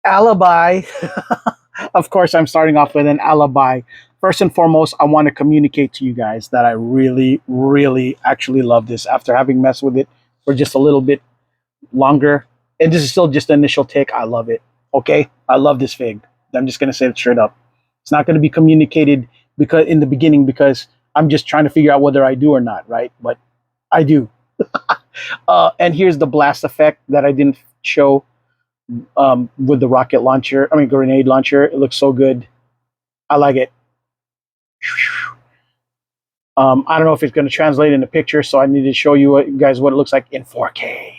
alibi. Of course, I'm starting off with an alibi. First and foremost, I want to communicate to you guys that I really, really actually love this after having messed with it for just a little bit longer. And this is still just the initial take. I love it. Okay. I love this fig. I'm just going to say it straight up. It's not going to be communicated because in the beginning, because I'm just trying to figure out whether I do or not. Right. But I do. And here's the blast effect that I didn't show with the rocket launcher. I mean, grenade launcher. It looks so good. I like it. I don't know if it's going to translate in the picture, so I need to show you guys what it looks like in 4K.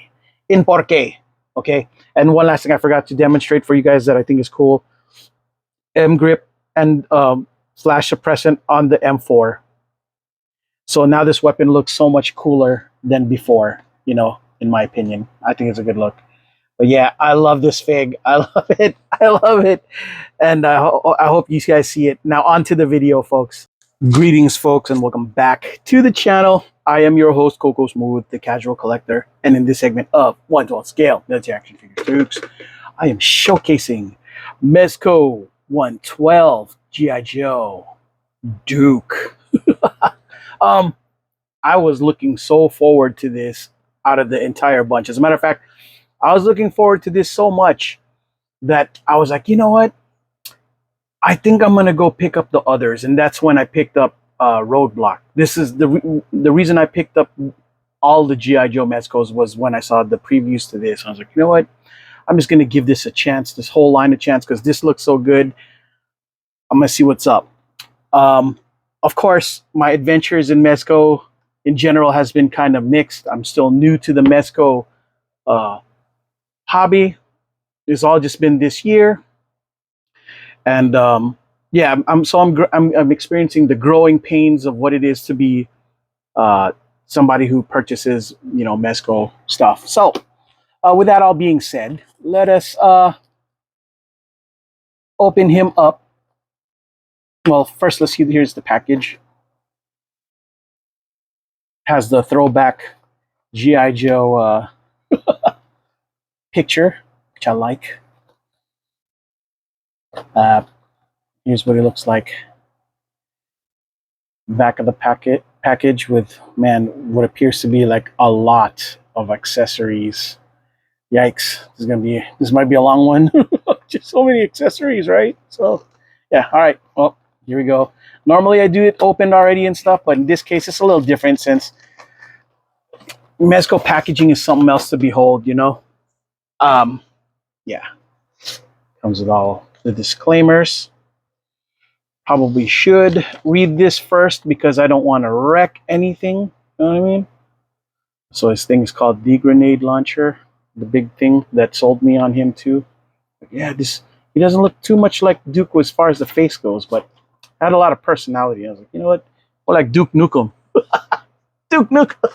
In 4K. Okay. And one last thing I forgot to demonstrate for you guys that I think is cool. M grip and flash suppressant on the M4. So now this weapon looks so much cooler than before, you know, in my opinion. I think it's a good look. But yeah, I love this fig. I love it. I love it. And I hope you guys see it. Now on to the video, folks. Greetings, folks, and welcome back to the channel. I am your host, Coco Smooth, the casual collector. And in this segment of 1/12 scale military action figure Dukes, I am showcasing Mezco 112 G.I. Joe Duke. I was looking so forward to this out of the entire bunch. As a matter of fact, I was looking forward to this so much that I was like, you know what? I think I'm gonna go pick up the others, and that's when I picked up Roadblock. This is the reason I picked up all the GI Joe Mezcos was when I saw the previews to this. I was like, you know what? I'm just gonna give this a chance, this whole line a chance, because this looks so good. I'm gonna see what's up. Of course, my adventures in Mezco in general has been kind of mixed. I'm still new to the Mezco hobby. It's all just been this year. And yeah, I'm experiencing the growing pains of what it is to be somebody who purchases, you know, Mezco stuff. So with that all being said, let us open him up. Well, first let's see. Here's the package. Has the throwback GI Joe picture, which I like. Here's what it looks like. Back of the package with, man, what appears to be like a lot of accessories. Yikes! This might be a long one. Just so many accessories, right? So, yeah. All right. Well, here we go. Normally I do it opened already and stuff, but in this case it's a little different since Mezco packaging is something else to behold. You know. Yeah. Comes with all the disclaimers. Probably should read this first because I don't want to wreck anything. You know what I mean? So this thing is called the grenade launcher. The big thing that sold me on him too. Yeah, he doesn't look too much like Duke as far as the face goes, but had a lot of personality. I was like, you know what? More like Duke Nukem. Duke Nukem.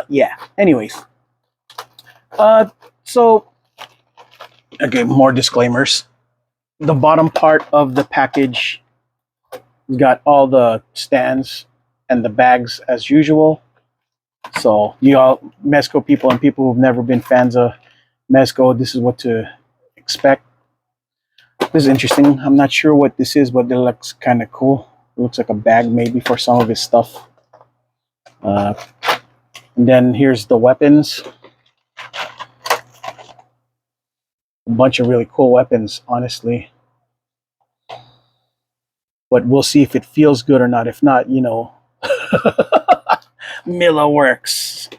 Yeah. Anyways. So okay, more disclaimers. The bottom part of the package got all the stands and the bags as usual. So you all Mezco people and people who've never been fans of Mezco, this is what to expect. This is interesting. I'm not sure what this is, but it looks kind of cool. It looks like a bag maybe for some of his stuff. And then here's the weapons. A bunch of really cool weapons, honestly. But we'll see if it feels good or not. If not, you know, Millworks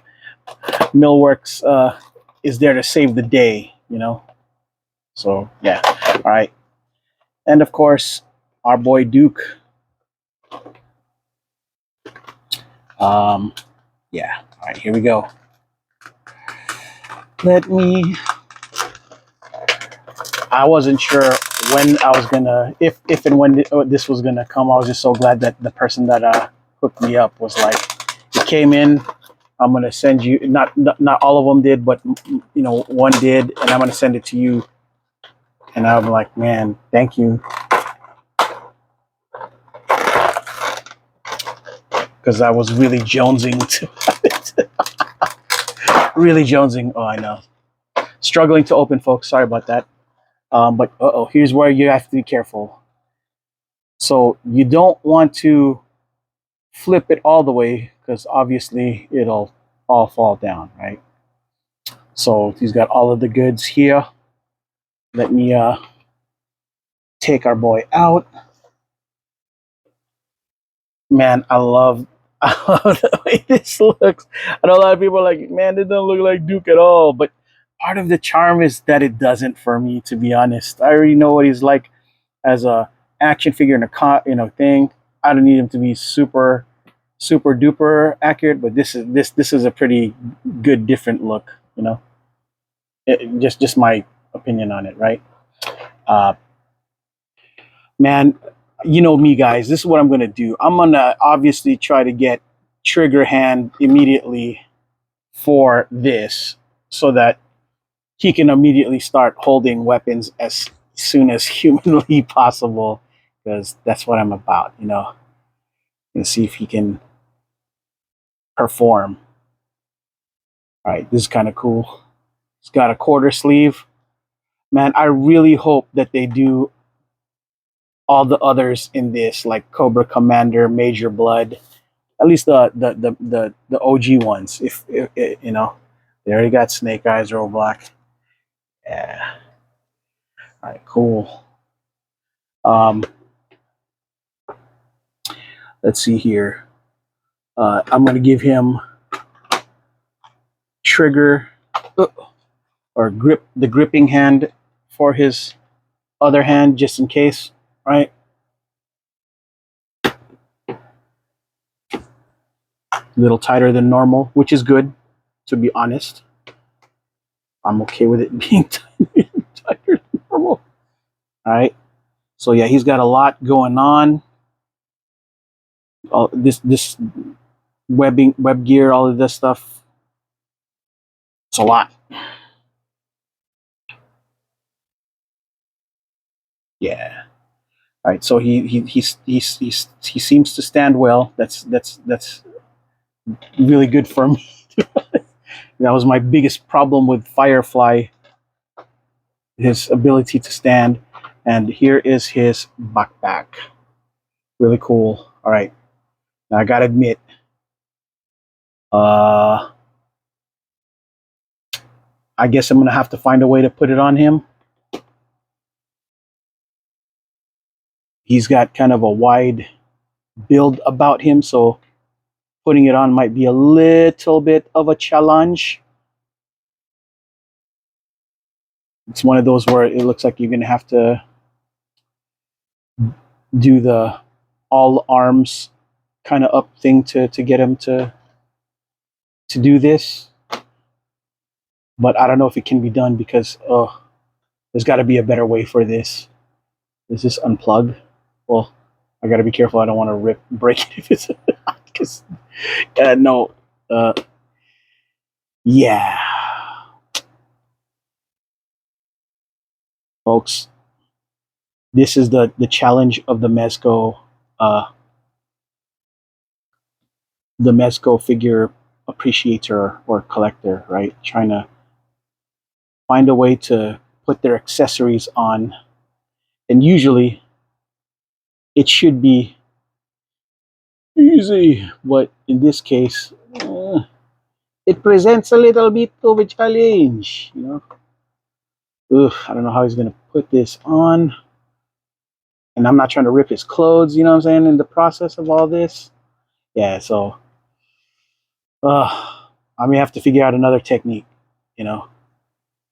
is there to save the day, you know. So yeah, all right. And of course, our boy Duke. Yeah. All right, here we go. I wasn't sure when I was gonna, if and when this was gonna come. I was just so glad that the person that hooked me up was like, it came in. I'm gonna send you. Not all of them did, but you know, one did, and I'm gonna send it to you. And I'm like, man, thank you, because I was really jonesing to it. Really jonesing. Oh, I know. struggling to open, folks. Sorry about that. But here's where you have to be careful. So you don't want to flip it all the way because obviously it'll all fall down, right? So he's got all of the goods here. Let me take our boy out. Man, I love the way this looks. I know a lot of people are like, man, it doesn't look like Duke at all. But part of the charm is that it doesn't for me, to be honest. I already know what he's like as a action figure in a thing. I don't need him to be super duper accurate, but this is a pretty good different look, you know. Just my opinion on it, right? Uh, man, you know me, guys. This is what I'm gonna do. I'm gonna obviously try to get trigger hand immediately for this, so that he can immediately start holding weapons as soon as humanly possible, because that's what I'm about, you know. And see if he can perform. All right, this is kind of cool. It's got a quarter sleeve. Man, I really hope that they do all the others in this, like Cobra Commander, Major Blood, at least the OG ones. If you know, they already got Snake Eyes, Roadblock. Yeah. All right, cool. Um, let's see here. I'm gonna give him trigger or grip, the gripping hand for his other hand, just in case, right? A little tighter than normal, which is good, to be honest. I'm okay with it being tighter than normal. All right. So yeah, he's got a lot going on. All this web gear, all of this stuff. It's a lot. Yeah. All right. So he seems to stand well. That's really good for me. That was my biggest problem with Firefly, his ability to stand. And here is his backpack. Really cool. All right. Now I gotta admit, I guess I'm gonna have to find a way to put it on him. He's got kind of a wide build about him, so putting it on might be a little bit of a challenge. It's one of those where it looks like you're gonna have to do the all arms kind of up thing to get him to do this. But I don't know if it can be done because there's got to be a better way for this. Is this unplug? Well, I got to be careful. I don't want to break it if it's because no. Yeah, folks, this is the challenge of the Mezco figure appreciator or collector, right? Trying to find a way to put their accessories on, and usually it should be easy, but in this case, it presents a little bit of a challenge, you know. I don't know how he's gonna put this on, and I'm not trying to rip his clothes, you know what I'm saying, in the process of all this. Yeah, so I may have to figure out another technique, you know,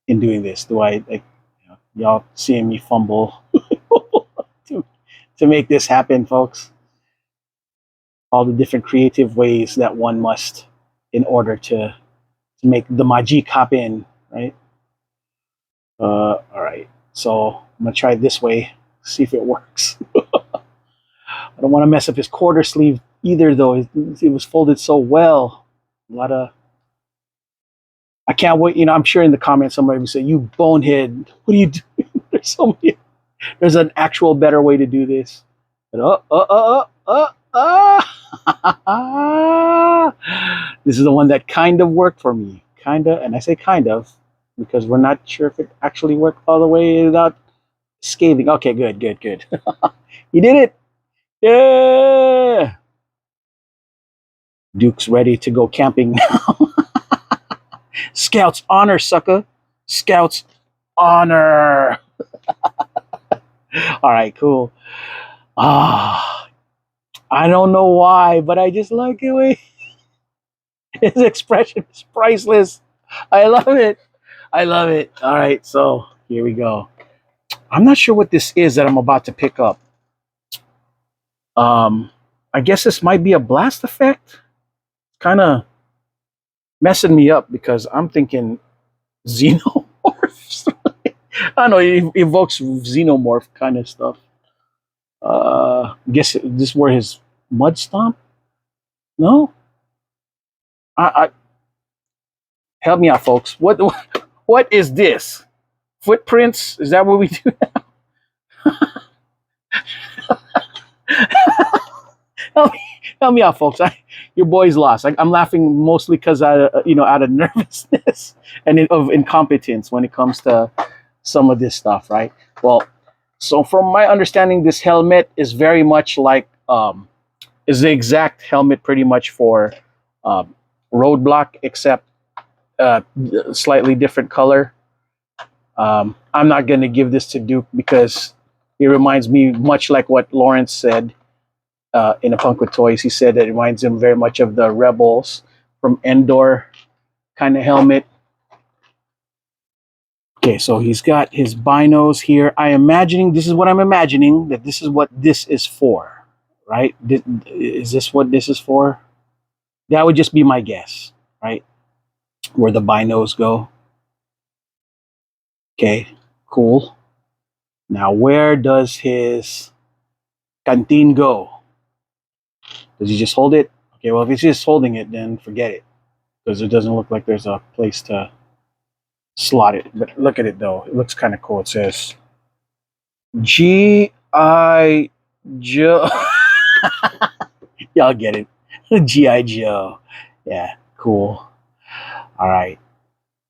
in doing this. Do I, like, you know, y'all seeing me fumble to make this happen, folks? All the different creative ways that one must in order to make the magic happen, right? All right. So I'm gonna try it this way, see if it works. I don't want to mess up his quarter sleeve either, though. It was folded so well. A lot of. I can't wait. You know, I'm sure in the comments somebody will say, "You bonehead! What are you doing?" There's so many. There's an actual better way to do this. But this is the one that kind of worked for me. Kinda, and I say kind of. because we're not sure if it actually worked all the way without scathing. Okay, good, good, good. You did it. Yeah. Duke's ready to go camping now. Scouts honor, sucker. Scouts honor. All right, cool. Ah, I don't know why, but I just like the way his expression is priceless. I love it. I love it. All right, so here we go. I'm not sure what this is that I'm about to pick up. Um, I guess this might be a blast effect. Kind of messing me up because I'm thinking xenomorphs. I don't know, it evokes xenomorph kind of stuff. Guess this were his mud stomp? No? I help me out, folks. What is this? Footprints? Is that what we do? help, me, help me out, folks. Your boy's lost. I'm laughing mostly because out of nervousness and of incompetence when it comes to some of this stuff, right? Well, so from my understanding, this helmet is very much like is the exact helmet pretty much for um, Roadblock, except slightly different color. I'm not going to give this to Duke because he reminds me much like what Lawrence said in A Punk with Toys. He said that it reminds him very much of the Rebels from Endor kind of helmet. Okay, so he's got his binos here. This is what I'm imagining, that this is what this is for, right? Is this what this is for? That would just be my guess, right? Where the binos go. Okay, cool. Now, where does his canteen go? Does he just hold it? Okay, well, if he's just holding it, then forget it. Because it doesn't look like there's a place to slot it. But look at it, though. It looks kind of cool. It says G.I. Joe. Y'all get it. G.I. Joe. Yeah, cool. All right.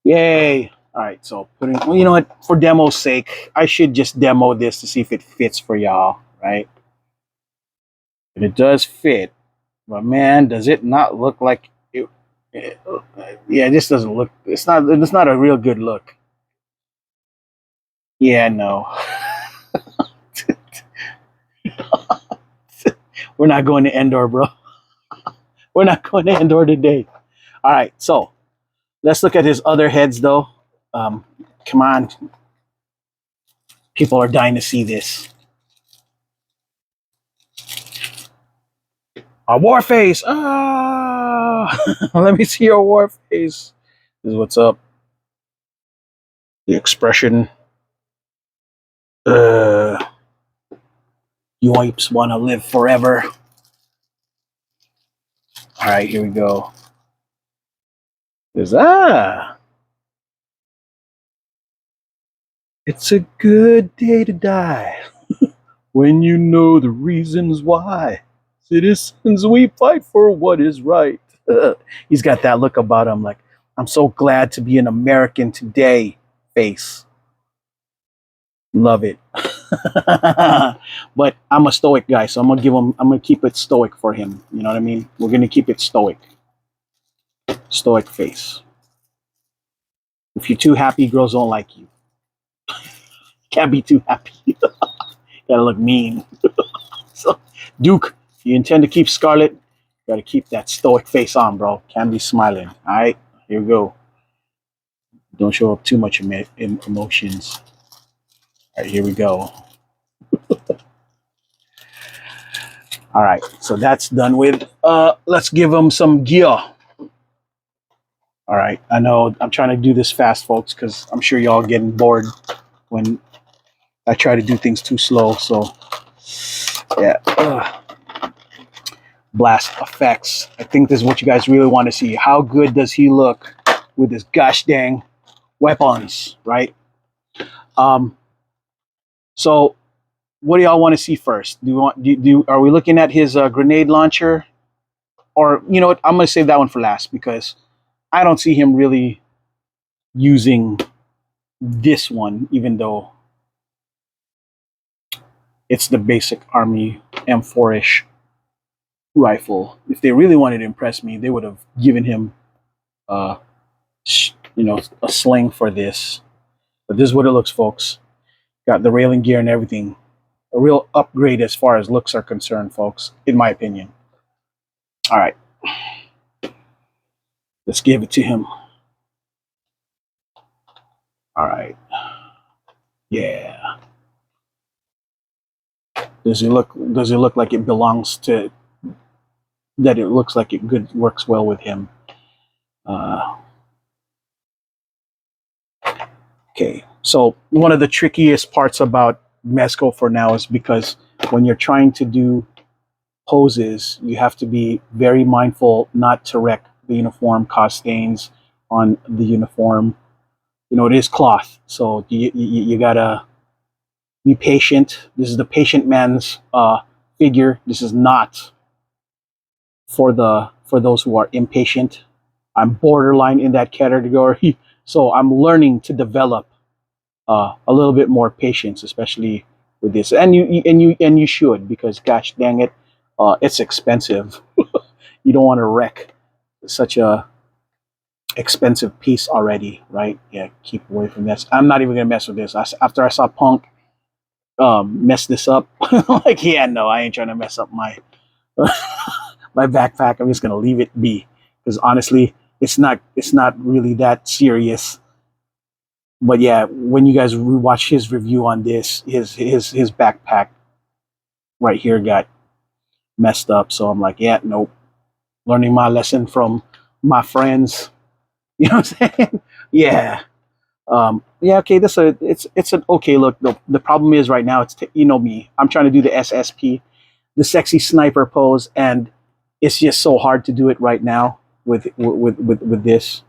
Yay. All right, so well, you know what? For demo's sake, I should just demo this to see if it fits for y'all, right? And it does fit, but man, does it not look like it? Yeah, this doesn't look. It's not. It's not a real good look. Yeah, no. We're not going to Endor, bro. We're not going to Endor today. All right, so let's look at his other heads, though. Come on, people are dying to see this. A war face. Ah, let me see your war face. This is what's up. The expression. You wipes want to live forever. All right, here we go. There's it's a good day to die when you know the reasons why. Citizens, we fight for what is right. He's got that look about him, like I'm so glad to be an American today. Face, love it. But I'm a stoic guy, so I'm gonna keep it stoic for him. You know what I mean? We're gonna keep it stoic. Stoic face. If you're too happy, girls don't like you. Can't be too happy. Gotta look mean. So, Duke, if you intend to keep Scarlet, gotta keep that stoic face on, bro. Can't be smiling. All right, here we go. Don't show up too much emotions. All right, here we go. All right, so that's done with. Let's give him some gear. All right, I know I'm trying to do this fast, folks, because I'm sure y'all getting bored when I try to do things too slow. So, yeah. Blast effects. I think this is what you guys really want to see. How good does he look with his gosh dang weapons, right? So what do y'all want to see first? Are we looking at his grenade launcher? Or, I'm going to save that one for last because I don't see him really using this one, even though it's the basic Army M4-ish rifle. If they really wanted to impress me, they would have given him, a sling for this. But this is what it looks, folks. Got the railing gear and everything. A real upgrade as far as looks are concerned, folks, in my opinion. All right. Let's give it to him. All right. Yeah. Does it look like it belongs to, that it looks like it good works well with him? Okay. So one of the trickiest parts about Mezco for now is because when you're trying to do poses, you have to be very mindful not to wreck the uniform, cause stains on the uniform. It is cloth, so you gotta be patient. This is the patient man's figure. This is not for those who are impatient. I'm borderline in that category, so I'm learning to develop a little bit more patience, especially with this. And you should, because gosh dang it, it's expensive. You don't want to wreck such a expensive piece already, right? Yeah, keep away from this. I'm not even gonna mess with this. After I saw Punk mess this up, like, yeah, no, I ain't trying to mess up my my backpack. I'm just gonna leave it be, because honestly, it's not really that serious. But yeah, when you guys watch his review on this, his backpack right here got messed up. So I'm like, yeah, nope. Learning my lesson from my friends. You know what I'm saying? Yeah. Yeah, okay, it's an okay look. The problem is right now, it's me. I'm trying to do the SSP, the sexy sniper pose, and it's just so hard to do it right now with this.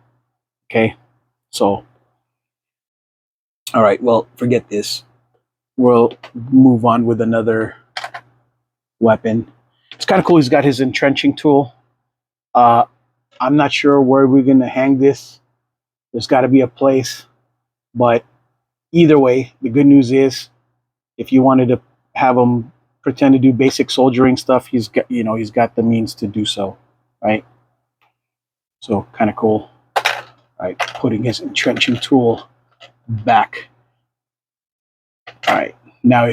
Okay, so all right, well, forget this. We'll move on with another weapon. It's kind of cool. He's got his entrenching tool. Uh, I'm not sure where we're gonna hang this. There's got to be a place, but either way, the good news is, if you wanted to have him pretend to do basic soldiering stuff, he's got the means to do so, right? So kind of cool. All right, putting his entrenching tool back. All right, now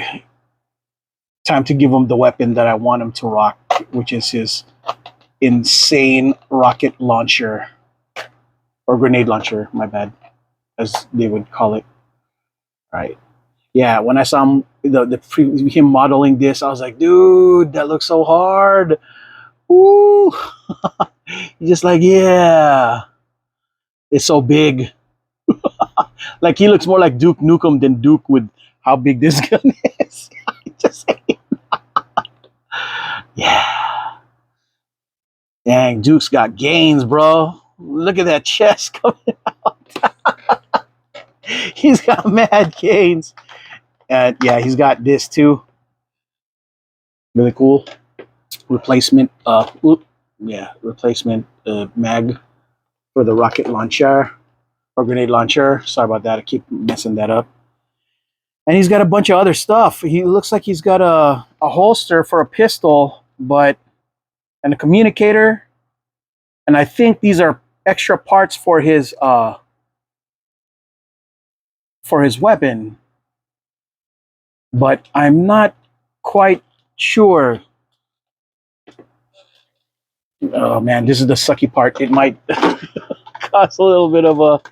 time to give him the weapon that I want him to rock, which is his insane rocket launcher, or grenade launcher, my bad, as they would call it. All right. Yeah, when I saw him, him modeling this, I was like, dude, that looks so hard. Ooh. He's just like, yeah, it's so big. Like, he looks more like Duke Nukem than Duke with how big this gun is. Just saying. Yeah. Dang, Duke's got gains, bro. Look at that chest coming out. He's got mad gains. And yeah, he's got this too. Really cool. Replacement replacement mag for the rocket launcher or grenade launcher. Sorry about that. I keep messing that up. And he's got a bunch of other stuff. He looks like he's got a holster for a pistol, and a communicator. And I think these are extra parts for his weapon. But I'm not quite sure. Oh man, this is the sucky part. It might cause a little bit of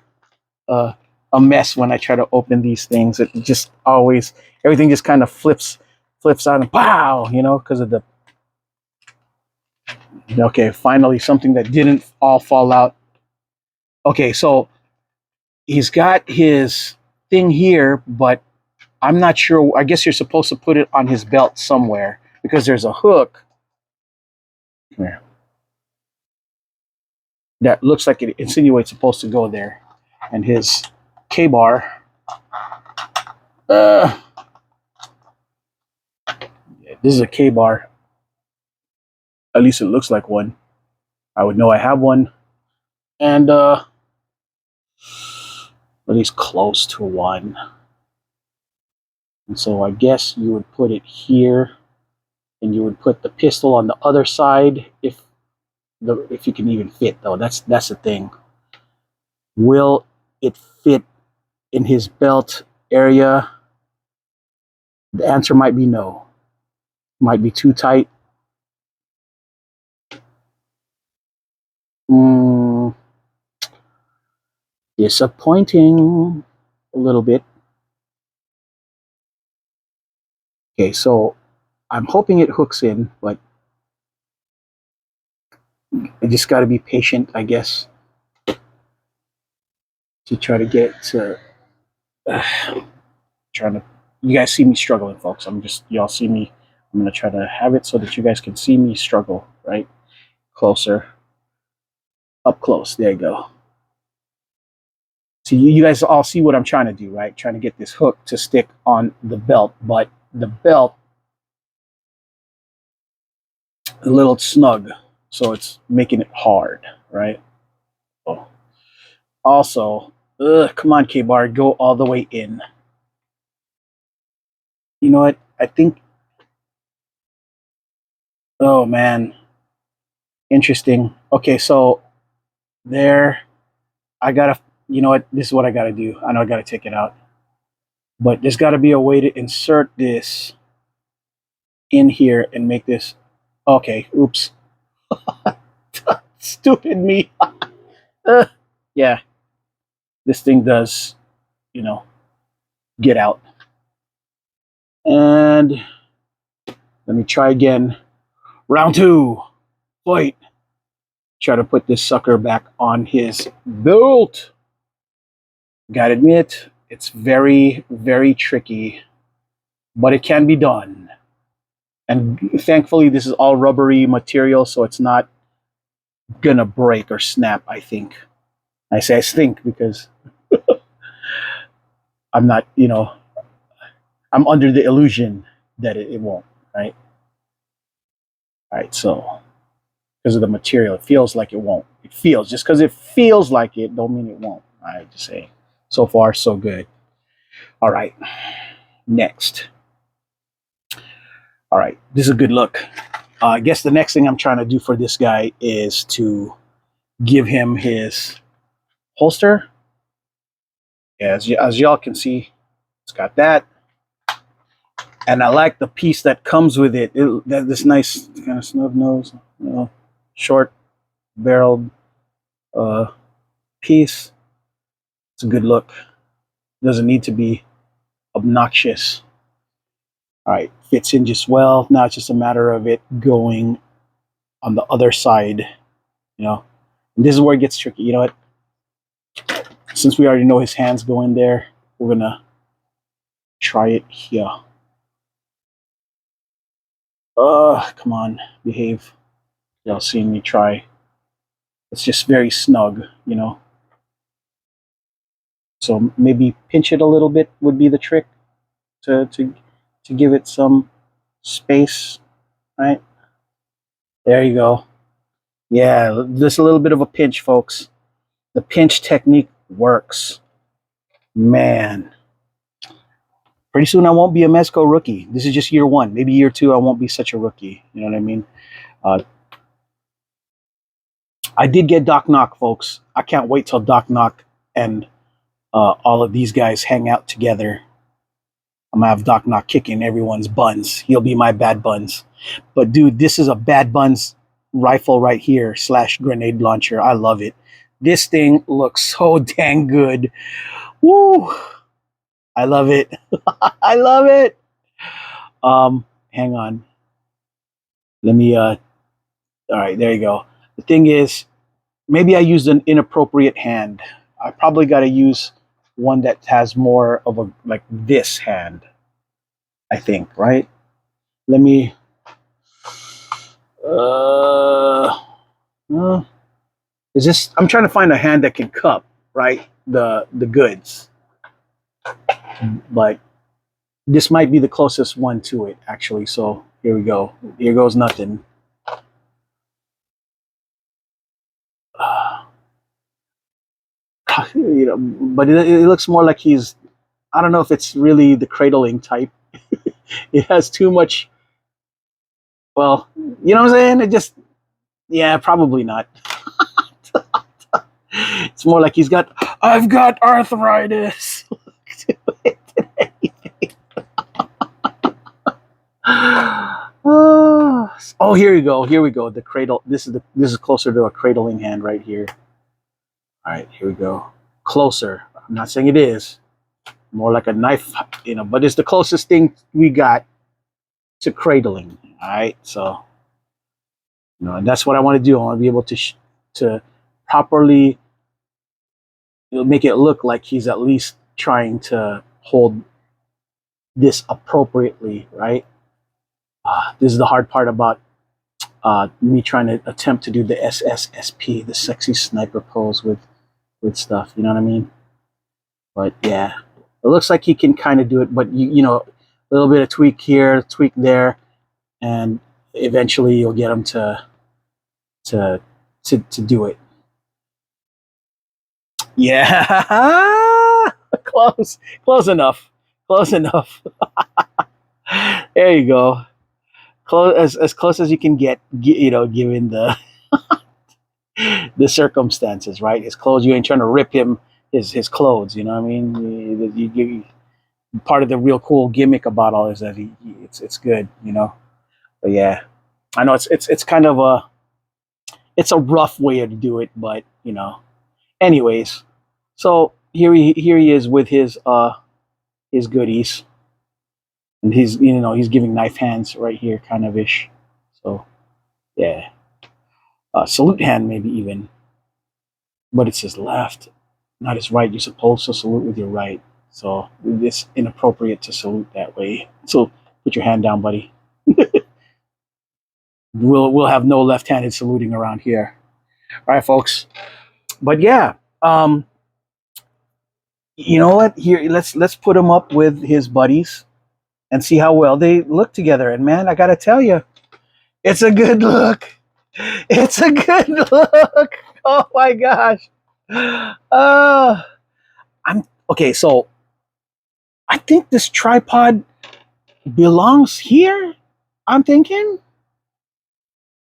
a mess when I try to open these things. It just always, everything just kind of flips out and pow, because of the. Okay, finally something that didn't all fall out. Okay, so he's got his thing here, but I'm not sure. I guess you're supposed to put it on his belt somewhere, because there's a hook here that looks like it insinuates supposed to go there, and his K-bar. Yeah, this is a K-bar. At least it looks like one. I would know I have one. And at least close to 1. And so I guess you would put it here, and you would put the pistol on the other side if you can even fit, though. That's the thing. Will it fit in his belt area? The answer might be no. Might be too tight. Disappointing a little bit. Okay, so I'm hoping it hooks in, but I just got to be patient, I guess, to try to get to. Trying to. You guys see me struggling, folks. Y'all see me. I'm gonna try to have it so that you guys can see me struggle. Right, closer, up close. There you go. So you guys all see what I'm trying to do, right? Trying to get this hook to stick on the belt, but the belt a little snug, so it's making it hard, right? Oh. Also, come on, K-Bar, go all the way in. You know what? I think. Oh man, interesting. Okay, so there, I gotta. You know what? This is what I gotta do. I know I gotta take it out, but there's got to be a way to insert this in here and make this. Okay, oops. Stupid me. Yeah, this thing does, get out. And let me try again. Round 2. Fight. Try to put this sucker back on his belt. Gotta admit, it's very, very tricky, but it can be done. And thankfully, this is all rubbery material, so it's not gonna break or snap, I think. I say I think because I'm not, I'm under the illusion that it won't, right? All right, so because of the material, it feels like it won't. It feels, just because it feels like it, don't mean it won't. I just say, so far, so good. All right, next. All right, this is a good look. I guess the next thing I'm trying to do for this guy is to give him his holster. Yeah, as y'all can see, it's got that. And I like the piece that comes with it. This nice kind of snub nose, short barreled piece. It's a good look. Doesn't need to be obnoxious. All right, fits in just well. Now it's just a matter of it going on the other side, And this is where it gets tricky. You know what? Since we already know his hands go in there, we're gonna try it here. Come on, behave. Y'all seen me try. It's just very snug, So maybe pinch it a little bit would be the trick to give it some space, right? There you go. Yeah, just a little bit of a pinch, folks. The pinch technique works. Man. Pretty soon I won't be a Mezco rookie. This is just year 1. Maybe year 2 I won't be such a rookie. You know what I mean? I did get Doc Knock, folks. I can't wait till Doc Knock and all of these guys hang out together. I'm gonna have Doc Knock kicking everyone's buns. He'll be my bad buns. But dude, this is a bad buns rifle right here / grenade launcher. I love it. This thing looks so dang good. Woo! I love it. I love it. Hang on. Let me all right, there you go. The thing is, maybe I used an inappropriate hand. I probably got to use one that has more of a like this hand, I think, right? Let me is this I'm trying to find a hand that can cup, right? The goods. But this might be the closest one to it, actually. So here we go. Here goes nothing. but it looks more like he's, I don't know if it's really the cradling type. It has too much, well, you know what I'm saying? It just, yeah, probably not. It's more like I've got arthritis. Oh, here we go. Here we go. The cradle. This is closer to a cradling hand right here. All right, here we go. Closer. I'm not saying it is. More like a knife, but it's the closest thing we got to cradling. All right, so and that's what I want to do. I want to be able to properly make it look like he's at least trying to hold this appropriately, right? This is the hard part about me trying to attempt to do the SSSP, the sexy sniper pose with stuff. You know what I mean? But yeah, it looks like he can kind of do it. But a little bit of tweak here, tweak there, and eventually you'll get him to do it. Yeah, close enough. There you go. As close as you can get, given the the circumstances, right? His clothes, you ain't trying to rip him his clothes, you know what I mean? Part of the real cool gimmick about all is that it's good, But yeah, I know it's kind of a rough way to do it, but anyways, so here he is with his goodies. And he's giving knife hands right here, kind of ish. So, yeah, salute hand maybe even, but it's his left, not his right. You're supposed to salute with your right, so it's inappropriate to salute that way. So put your hand down, buddy. We'll have no left-handed saluting around here. All right, folks. But yeah, you know what? Here, let's put him up with his buddies and see how well they look together. And man, I gotta tell you, it's a good look. It's a good look. Oh my gosh. I'm okay. So I think this tripod belongs here. I'm thinking.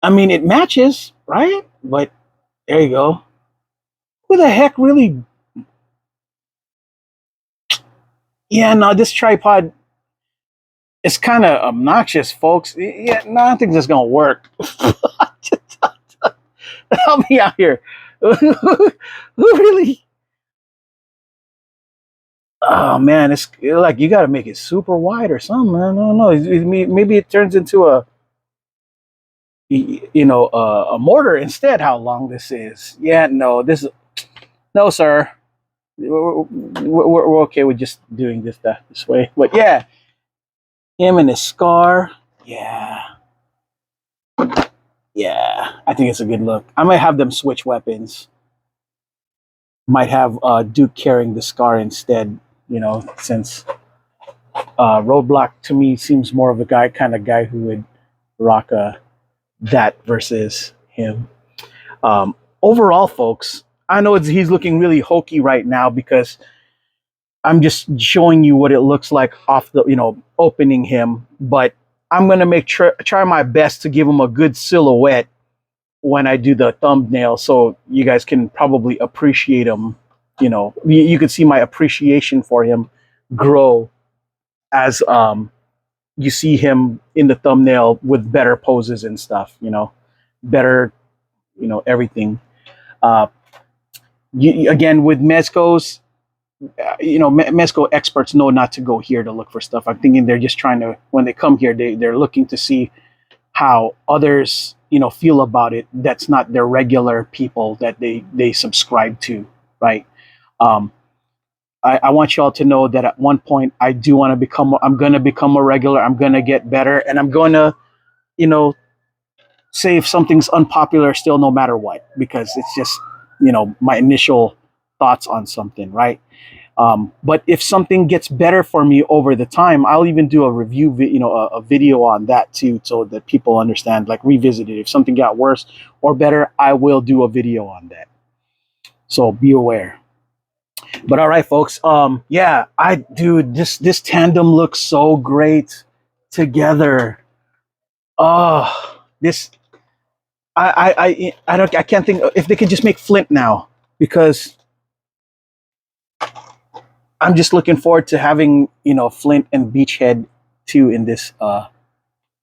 I mean, it matches, right? But there you go. Who the heck really? Yeah, no, this tripod. It's kind of obnoxious, folks. Yeah, no, I don't think this is gonna work. Help me out here. Who really? Oh man, it's like you got to make it super wide or something, man. I don't know. Maybe it turns into a mortar instead. How long this is? Yeah, no, sir. We're okay with just doing this way. But yeah. Him and his scar. Yeah. Yeah. I think it's a good look. I might have them switch weapons. Might have Duke carrying the scar instead, since Roadblock to me seems more of a kind of guy who would rock that versus him. Overall, folks, I know he's looking really hokey right now because I'm just showing you what it looks like off the, opening him, but I'm going to try my best to give him a good silhouette when I do the thumbnail so you guys can probably appreciate him. You can see my appreciation for him grow as you see him in the thumbnail with better poses and stuff, better, everything. Again, with Mezco's, Mezco experts know not to go here to look for stuff. I'm thinking they're just trying to, when they come here, they're looking to see how others, feel about it. That's not their regular people that they subscribe to, right? I want y'all to know that at one point I'm going to become a regular. I'm going to get better, and I'm going to, say if something's unpopular still, no matter what, because it's just, my initial thoughts on something, right? But if something gets better for me over the time, I'll even do a review, a video on that too, so that people understand, like revisit it. If something got worse or better, I will do a video on that. So be aware. But all right, folks. Yeah, dude, this tandem looks so great together. Oh, this I can't think if they could just make Flint now, because I'm just looking forward to having, Flint and Beachhead too in this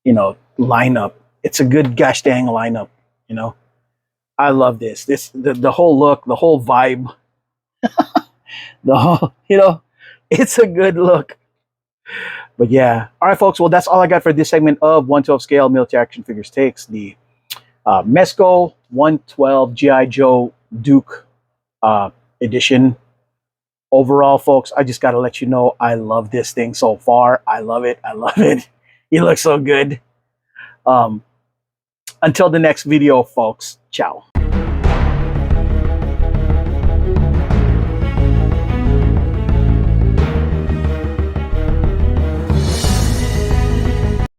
lineup. It's a good gosh dang lineup, you know. I love this. The whole look, the whole vibe, the whole, it's a good look. But yeah. All right, folks. Well, that's all I got for this segment of 112 scale military action figures takes. The Mezco 112 GI Joe Duke edition. Overall, folks, I just got to let you know I love this thing so far. I love it. I love it. He looks so good. Until the next video, folks. Ciao.